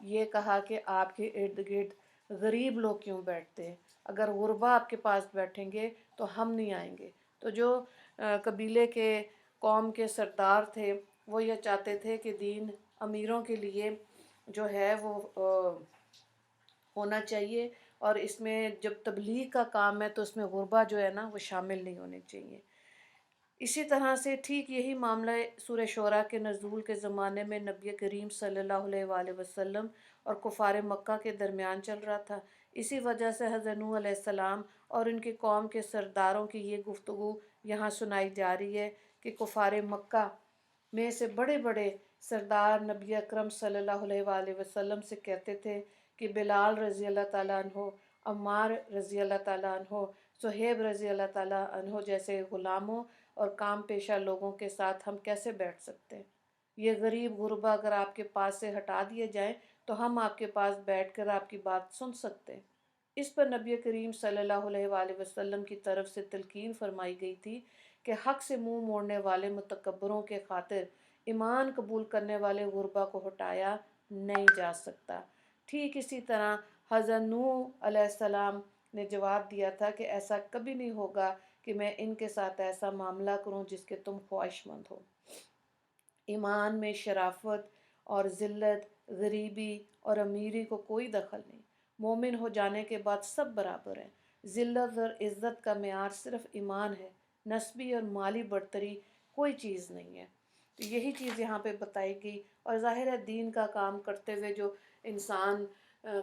یہ کہا کہ آپ کے ارد گرد غریب لوگ کیوں بیٹھتے ہیں، اگر غربا آپ کے پاس بیٹھیں گے تو ہم نہیں آئیں گے۔ تو جو قبیلے کے قوم کے سردار تھے وہ یہ چاہتے تھے کہ دین امیروں کے لیے جو ہے وہ ہونا چاہیے، اور اس میں جب تبلیغ کا کام ہے تو اس میں غربا جو ہے نا وہ شامل نہیں ہونے چاہیے۔ اسی طرح سے ٹھیک یہی معاملہ سورہ شعراء کے نزول کے زمانے میں نبی کریم صلی اللہ علیہ وآلہ وسلم اور کفار مکہ کے درمیان چل رہا تھا۔ اسی وجہ سے حضرت نوح علیہ السلام اور ان کی قوم کے سرداروں کی یہ گفتگو یہاں سنائی جا رہی ہے کہ کفار مکہ میں سے بڑے بڑے سردار نبی اکرم صلی اللہ علیہ وآلہ وسلم سے کہتے تھے کہ بلال رضی اللہ تعالیٰ عنہ، عمار رضی اللہ تعالیٰ عنہ، صہیب رضی اللہ تعالیٰ عنہ جیسے غلاموں اور کام پیشہ لوگوں کے ساتھ ہم کیسے بیٹھ سکتے ہیں؟ یہ غریب غربا اگر آپ کے پاس سے ہٹا دیے جائیں تو ہم آپ کے پاس بیٹھ کر آپ کی بات سن سکتے ہیں۔ اس پر نبی کریم صلی اللہ علیہ وآلہ وسلم کی طرف سے تلقین فرمائی گئی تھی کہ حق سے منہ موڑنے والے متکبروں کے خاطر ایمان قبول کرنے والے غربا کو ہٹایا نہیں جا سکتا۔ ٹھیک اسی طرح حضرت نوح علیہ السلام نے جواب دیا تھا کہ ایسا کبھی نہیں ہوگا کہ میں ان کے ساتھ ایسا معاملہ کروں جس کے تم خواہش مند ہو۔ ایمان میں شرافت اور ذلت، غریبی اور امیری کو کوئی دخل نہیں۔ مومن ہو جانے کے بعد سب برابر ہیں۔ ذلت اور عزت کا معیار صرف ایمان ہے، نسبی اور مالی برتری کوئی چیز نہیں ہے۔ تو یہی چیز یہاں پہ بتائی گئی، اور ظاہر ہے دین کا کام کرتے ہوئے جو انسان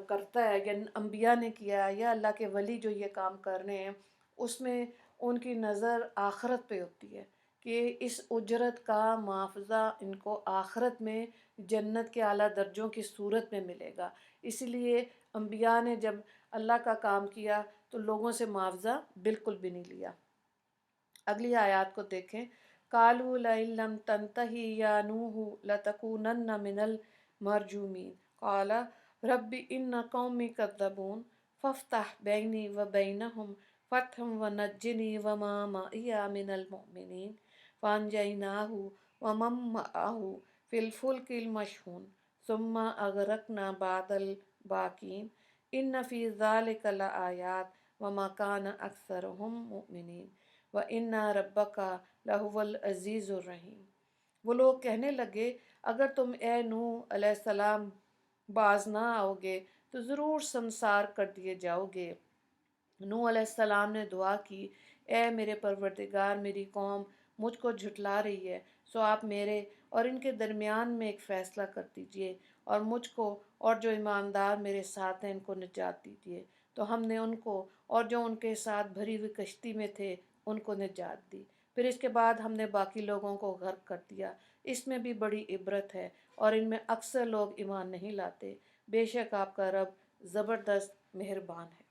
کرتا ہے، یا انبیاء نے کیا یا اللہ کے ولی جو یہ کام کر رہے ہیں، اس میں ان کی نظر آخرت پہ ہوتی ہے کہ اس اجرت کا معاوضہ ان کو آخرت میں جنت کے اعلیٰ درجوں کی صورت میں ملے گا۔ اسی لیے انبیاء نے جب اللہ کا کام کیا تو لوگوں سے معاوضہ بالکل بھی نہیں لیا۔ اگلی آیات کو دیکھیں۔ قالوا لئن لم تنتہی یا نوح لتکونن من المرجومین قال رب ان قومی کذبون فافتح بینی وبینہم فتحا ونجنی وما معی من المؤمنین فانجیناہ ومن معہ فی الفلک المشحون ثم اغرقنا بعد الباقین ان فی ذلک لآیات وما کان اکثرہم مؤمنین وَإِنَّ رَبَّكَ لَهُوَ الْعَزِيزُ الرَّحِيمُ۔ وہ لوگ کہنے لگے اگر تم اے نوح علیہ السلام باز نہ آؤ گے تو ضرور سنسار کر دیے جاؤ گے۔ نوح علیہ السلام نے دعا کی، اے میرے پروردگار، میری قوم مجھ کو جھٹلا رہی ہے، سو آپ میرے اور ان کے درمیان میں ایک فیصلہ کر دیجئے، اور مجھ کو اور جو ایماندار میرے ساتھ ہیں ان کو نجات دیجئے۔ تو ہم نے ان کو اور جو ان کے ساتھ بھری ہوئی کشتی میں تھے ان کو نجات دی، پھر اس کے بعد ہم نے باقی لوگوں کو غرق کر دیا۔ اس میں بھی بڑی عبرت ہے، اور ان میں اکثر لوگ ایمان نہیں لاتے۔ بے شک آپ کا رب زبردست مہربان ہے۔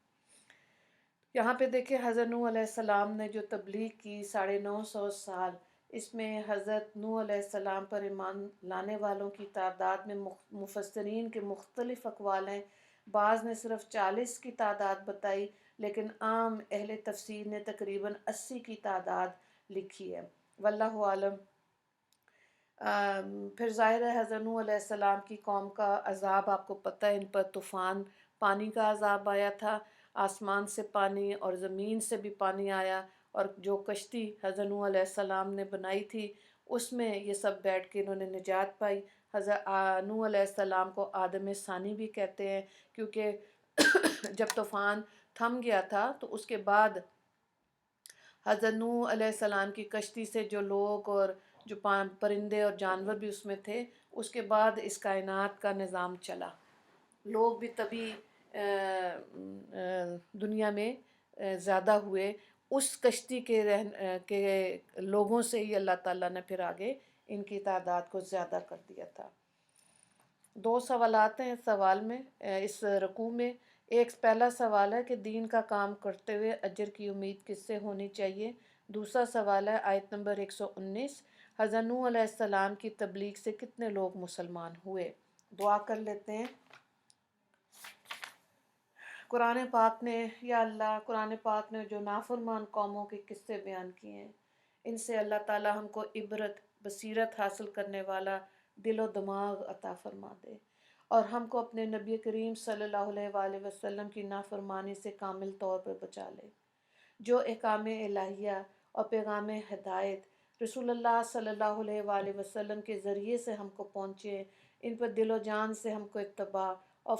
یہاں پہ دیکھیں حضرت نوح علیہ السلام نے جو تبلیغ کی 950 سال، اس میں حضرت نوح علیہ السلام پر ایمان لانے والوں کی تعداد میں مفسرین کے مختلف اقوال ہیں۔ بعض نے صرف 40 کی تعداد بتائی، لیکن عام اہل تفسیر نے تقریباً 80 کی تعداد لکھی ہے، واللہ عالم۔ پھر ظاہر ہے حضرت نوح علیہ السلام کی قوم کا عذاب آپ کو پتہ ہے، ان پر طوفان پانی کا عذاب آیا تھا، آسمان سے پانی اور زمین سے بھی پانی آیا، اور جو کشتی حضرت نوح علیہ السلام نے بنائی تھی اس میں یہ سب بیٹھ کے انہوں نے نجات پائی۔ حضرت نوح علیہ السلام کو آدم ثانی بھی کہتے ہیں، کیونکہ جب طوفان تھم گیا تھا تو اس کے بعد حضرت نوح علیہ السلام کی کشتی سے جو لوگ اور جو پرندے اور جانور بھی اس میں تھے، اس کے بعد اس کائنات کا نظام چلا، لوگ بھی تبھی دنیا میں زیادہ ہوئے۔ اس کشتی کے لوگوں سے ہی اللہ تعالیٰ نے پھر آگے ان کی تعداد کو زیادہ کر دیا تھا۔ 2 سوالات ہیں اس سوال میں، اس رکوع میں۔ ایک پہلا سوال ہے کہ دین کا کام کرتے ہوئے اجر کی امید کس سے ہونی چاہیے۔ دوسرا سوال ہے آیت نمبر 119، حضرت نوح علیہ السلام کی تبلیغ سے کتنے لوگ مسلمان ہوئے۔ دعا کر لیتے ہیں۔ قرآن پاک نے، یا اللہ، قرآن پاک نے جو نافرمان قوموں کے قصے بیان کیے ہیں، ان سے اللہ تعالی ہم کو عبرت، بصیرت حاصل کرنے والا دل و دماغ عطا فرما دے، اور ہم کو اپنے نبی کریم صلی اللہ علیہ وآلہ وسلم کی نافرمانی سے کامل طور پر بچا لے۔ جو احکام الہیہ اور پیغام ہدایت رسول اللہ صلی اللہ علیہ وآلہ وسلم کے ذریعے سے ہم کو پہنچے، ان پر دل و جان سے ہم کو اتباع اور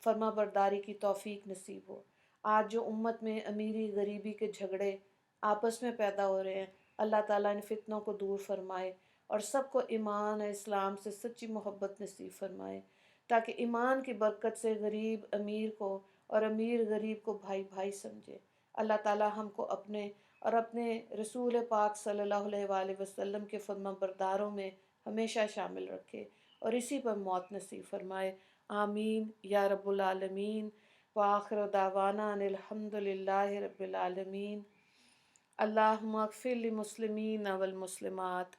فرما برداری کی توفیق نصیب ہو۔ آج جو امت میں امیری غریبی کے جھگڑے آپس میں پیدا ہو رہے ہیں، اللہ تعالیٰ ان فتنوں کو دور فرمائے اور سب کو ایمان اور اسلام سے سچی محبت نصیب فرمائے، تاکہ ایمان کی برکت سے غریب امیر کو اور امیر غریب کو بھائی بھائی سمجھے۔ اللہ تعالیٰ ہم کو اپنے اور اپنے رسول پاک صلی اللہ علیہ وآلہ وسلم کے فرما برداروں میں ہمیشہ شامل رکھے اور اسی پر موت نصیب فرمائے۔ آمین یا رب العالمین۔ وآخر دعوانا ان الحمد للہ رب العالمین۔ اللہم اغفر للمسلمین والمسلمات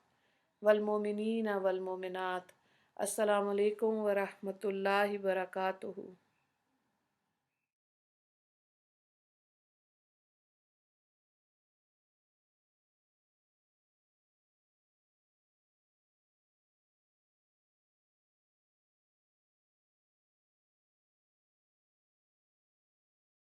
والمؤمنین والمؤمنات۔ السلام علیکم ورحمۃ اللہ وبرکاتہ۔